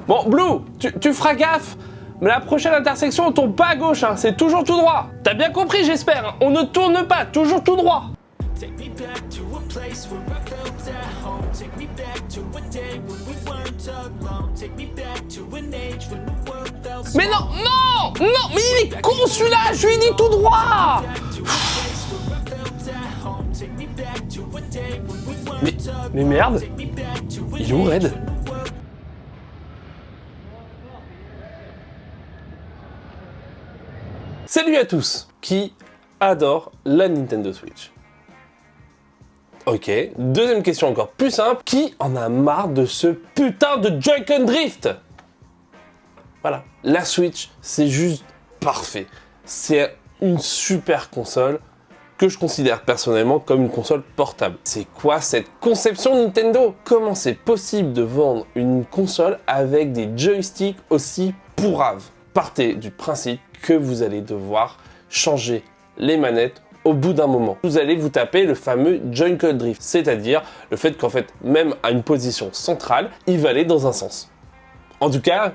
Bon, Blue, tu feras gaffe. Mais la prochaine intersection, on tourne pas à gauche, hein, c'est toujours tout droit. T'as bien compris, j'espère, hein, on ne tourne pas, toujours tout droit. Mais non, non, non, mais il est con celui-là, je lui ai dit tout droit. Mais merde, il est où Red? Salut à tous qui adorent la Nintendo Switch. Ok, deuxième question encore plus simple. Qui en a marre de ce putain de Joy-Con Drift? Voilà, la Switch, c'est juste parfait. C'est une super console que je considère personnellement comme une console portable. C'est quoi cette conception Nintendo? Comment c'est possible de vendre une console avec des joysticks aussi pourraves? Partez du principe que vous allez devoir changer les manettes au bout d'un moment. Vous allez vous taper le fameux Joy-Con Drift, c'est-à-dire le fait qu'en fait, même à une position centrale, il va aller dans un sens. En tout cas,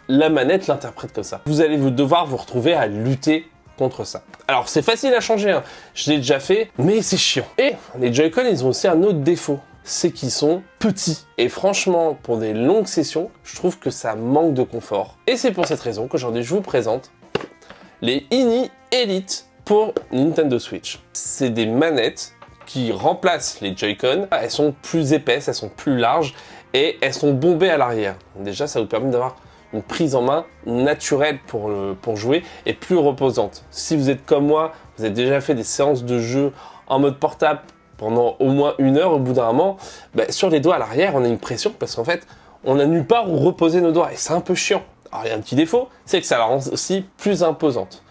la manette l'interprète comme ça. Vous allez devoir vous retrouver à lutter contre ça. Alors c'est facile à changer, hein. Je l'ai déjà fait, mais c'est chiant. Et les Joy-Con, ils ont aussi un autre défaut, c'est qu'ils sont petits. Et franchement, pour des longues sessions, je trouve que ça manque de confort. Et c'est pour cette raison qu'aujourd'hui, je vous présente les INI Elite pour Nintendo Switch. C'est des manettes qui remplacent les Joy-Con. Elles sont plus épaisses, elles sont plus larges et elles sont bombées à l'arrière. Déjà, ça vous permet d'avoir une prise en main naturelle pour jouer et plus reposante. Si vous êtes comme moi, vous avez déjà fait des séances de jeu en mode portable pendant au moins 1 heure, au bout d'un moment, sur les doigts à l'arrière, on a une pression parce qu'en fait, on n'a nulle part où reposer nos doigts et c'est un peu chiant. Alors il y a un petit défaut, c'est que ça la rend aussi plus imposante.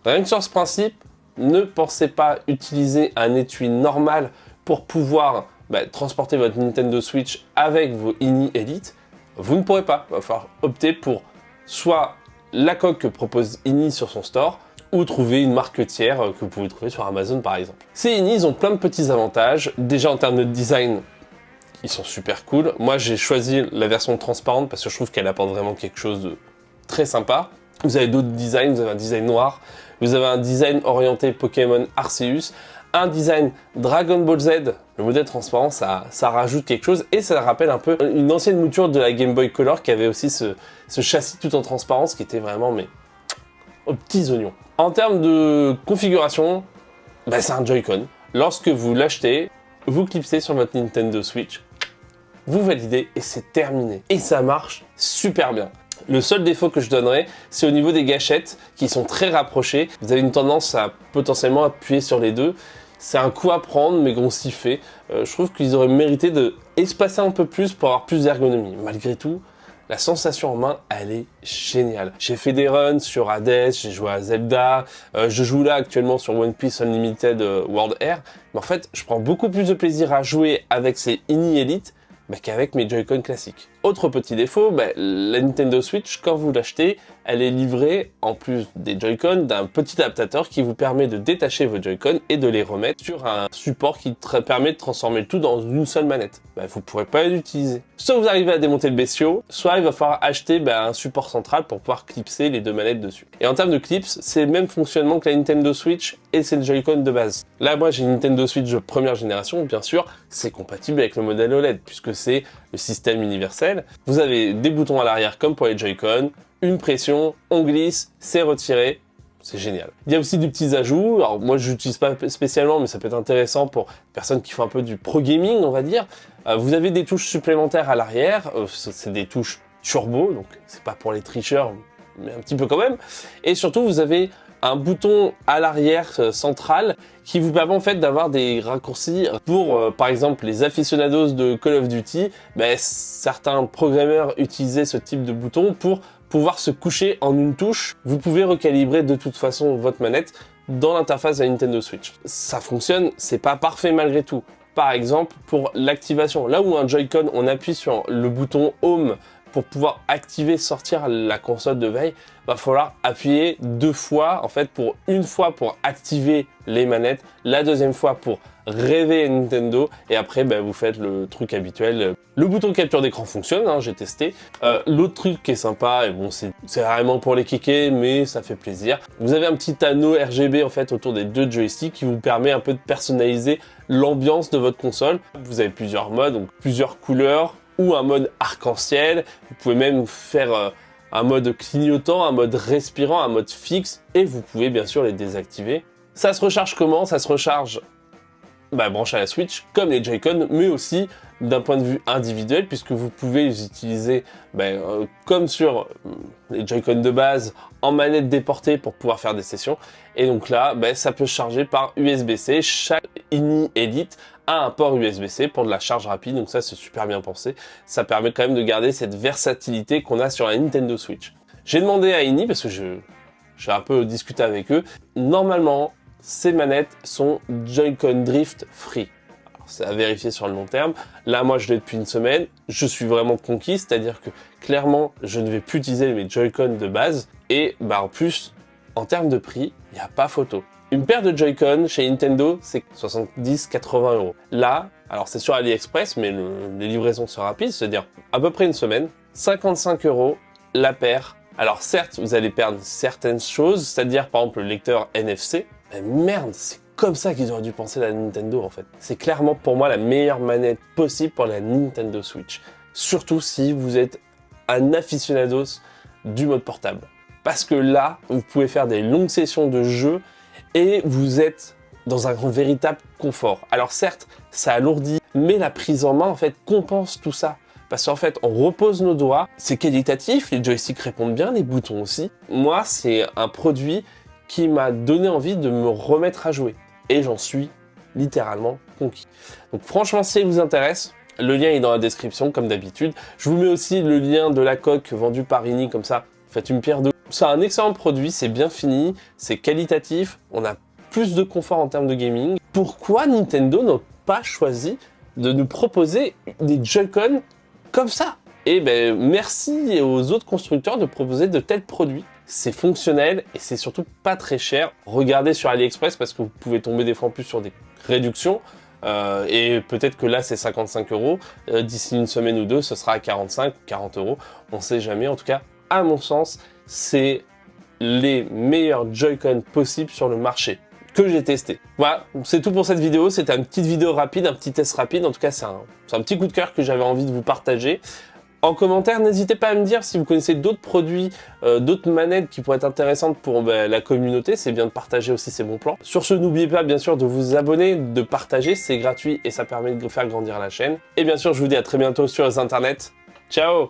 Rien que sur ce principe, ne pensez pas utiliser un étui normal pour pouvoir transporter votre Nintendo Switch avec vos INI Elite. Vous ne pourrez pas, il va falloir opter pour soit la coque que propose INI sur son store, ou trouver une marque tiers que vous pouvez trouver sur Amazon par exemple. Ces INI, ils ont plein de petits avantages. Déjà en termes de design, ils sont super cool. Moi j'ai choisi la version transparente parce que je trouve qu'elle apporte vraiment quelque chose de très sympa. Vous avez d'autres designs, vous avez un design noir, vous avez un design orienté Pokémon Arceus, un design Dragon Ball Z. Le modèle transparent, ça rajoute quelque chose et ça rappelle un peu une ancienne mouture de la Game Boy Color qui avait aussi ce châssis tout en transparence qui était vraiment aux petits oignons. En termes de configuration, c'est un Joy-Con. Lorsque vous l'achetez, vous clipsez sur votre Nintendo Switch, vous validez et c'est terminé. Et ça marche super bien. Le seul défaut que je donnerais, c'est au niveau des gâchettes qui sont très rapprochées. Vous avez une tendance à potentiellement appuyer sur les deux. C'est un coup à prendre, mais on s'y fait. Je trouve qu'ils auraient mérité de espacer un peu plus pour avoir plus d'ergonomie. Malgré tout, la sensation en main, elle est géniale. J'ai fait des runs sur Hades, j'ai joué à Zelda, je joue là actuellement sur One Piece Unlimited World Air. Mais en fait, je prends beaucoup plus de plaisir à jouer avec ces INI Elite qu'avec mes Joy-Con classiques. Autre petit défaut, la Nintendo Switch, quand vous l'achetez, elle est livrée, en plus des Joy-Con, d'un petit adaptateur qui vous permet de détacher vos Joy-Con et de les remettre sur un support qui permet de transformer le tout dans une seule manette. Vous ne pourrez pas l'utiliser. Soit vous arrivez à démonter le bestiau, soit il va falloir acheter un support central pour pouvoir clipser les deux manettes dessus. Et en termes de clips, c'est le même fonctionnement que la Nintendo Switch et c'est le Joy-Con de base. Là, moi, j'ai une Nintendo Switch de première génération, bien sûr, c'est compatible avec le modèle OLED puisque c'est le système universel. Vous avez des boutons à l'arrière comme pour les Joy-Con, une pression, on glisse, c'est retiré, c'est génial. Il y a aussi des petits ajouts, alors moi je l'utilise pas spécialement mais ça peut être intéressant pour les personnes qui font un peu du pro gaming on va dire. Vous avez des touches supplémentaires à l'arrière, c'est des touches turbo, donc c'est pas pour les tricheurs mais un petit peu quand même. Et surtout vous avez un bouton à l'arrière central qui vous permet en fait d'avoir des raccourcis pour par exemple les aficionados de Call of Duty. Certains programmeurs utilisaient ce type de bouton pour pouvoir se coucher en une touche. Vous pouvez recalibrer de toute façon votre manette dans l'interface de la Nintendo Switch. Ça fonctionne, c'est pas parfait malgré tout. Par exemple pour l'activation, là où un Joy-Con on appuie sur le bouton Home pour pouvoir activer, sortir la console de veille, va falloir appuyer 2 fois, en fait, pour une fois pour activer les manettes, la deuxième fois pour réveiller Nintendo, et après, vous faites le truc habituel. Le bouton capture d'écran fonctionne, hein, j'ai testé. L'autre truc qui est sympa, et bon, c'est vraiment pour les kékés, mais ça fait plaisir. Vous avez un petit anneau RGB, en fait, autour des 2 joysticks qui vous permet un peu de personnaliser l'ambiance de votre console. Vous avez plusieurs modes, donc plusieurs couleurs, ou un mode arc-en-ciel. Vous pouvez même faire un mode clignotant, un mode respirant, un mode fixe, et vous pouvez bien sûr les désactiver. Ça se recharge comment? Ça se recharge branché à la Switch, comme les Joy-Con, mais aussi d'un point de vue individuel, puisque vous pouvez les utiliser comme sur les Joy-Con de base, en manette déportée pour pouvoir faire des sessions. Et donc là, ça peut se charger par USB-C. Chaque INI Elite a un port USB-C pour de la charge rapide, donc ça c'est super bien pensé. Ça permet quand même de garder cette versatilité qu'on a sur la Nintendo Switch. J'ai demandé à INI, parce que j'ai un peu discuté avec eux, normalement, ces manettes sont Joy-Con Drift Free. C'est à vérifier sur le long terme. Là, moi, je l'ai depuis une semaine. Je suis vraiment conquis, c'est-à-dire que clairement, je ne vais plus utiliser mes Joy-Con de base. Et en plus, en termes de prix, il n'y a pas photo. Une paire de Joy-Con chez Nintendo, c'est 70-80 €. Là, alors c'est sur AliExpress, mais les livraisons sont rapides, c'est-à-dire à peu près une semaine. 55 € la paire. Alors certes, vous allez perdre certaines choses, c'est-à-dire par exemple le lecteur NFC. Mais merde, c'est comme ça qu'ils auraient dû penser la Nintendo en fait. C'est clairement pour moi la meilleure manette possible pour la Nintendo Switch. Surtout si vous êtes un aficionados du mode portable. Parce que là, vous pouvez faire des longues sessions de jeu et vous êtes dans un véritable confort. Alors certes, ça alourdit, mais la prise en main en fait compense tout ça. Parce qu'en fait, on repose nos doigts, c'est qualitatif, les joysticks répondent bien, les boutons aussi. Moi, c'est un produit qui m'a donné envie de me remettre à jouer. Et j'en suis littéralement conquis. Donc franchement, si elle vous intéresse, le lien est dans la description, comme d'habitude. Je vous mets aussi le lien de la coque vendue par INI, comme ça, faites une pierre deux. C'est un excellent produit, c'est bien fini, c'est qualitatif, on a plus de confort en termes de gaming. Pourquoi Nintendo n'a pas choisi de nous proposer des Joy-Con comme ça? Et merci aux autres constructeurs de proposer de tels produits. C'est fonctionnel et c'est surtout pas très cher. Regardez sur AliExpress parce que vous pouvez tomber des fois en plus sur des réductions. Et peut-être que là c'est 55 €. D'ici une semaine ou deux, ce sera à 45 ou 40 €. On sait jamais. En tout cas, à mon sens, c'est les meilleurs Joy-Con possibles sur le marché que j'ai testé. Voilà, c'est tout pour cette vidéo. C'était une petite vidéo rapide, un petit test rapide. En tout cas, c'est un petit coup de cœur que j'avais envie de vous partager. En commentaire, n'hésitez pas à me dire si vous connaissez d'autres produits, d'autres manettes qui pourraient être intéressantes pour la communauté. C'est bien de partager aussi ces bons plans. Sur ce, n'oubliez pas bien sûr de vous abonner, de partager, c'est gratuit et ça permet de faire grandir la chaîne. Et bien sûr, je vous dis à très bientôt sur les internets. Ciao!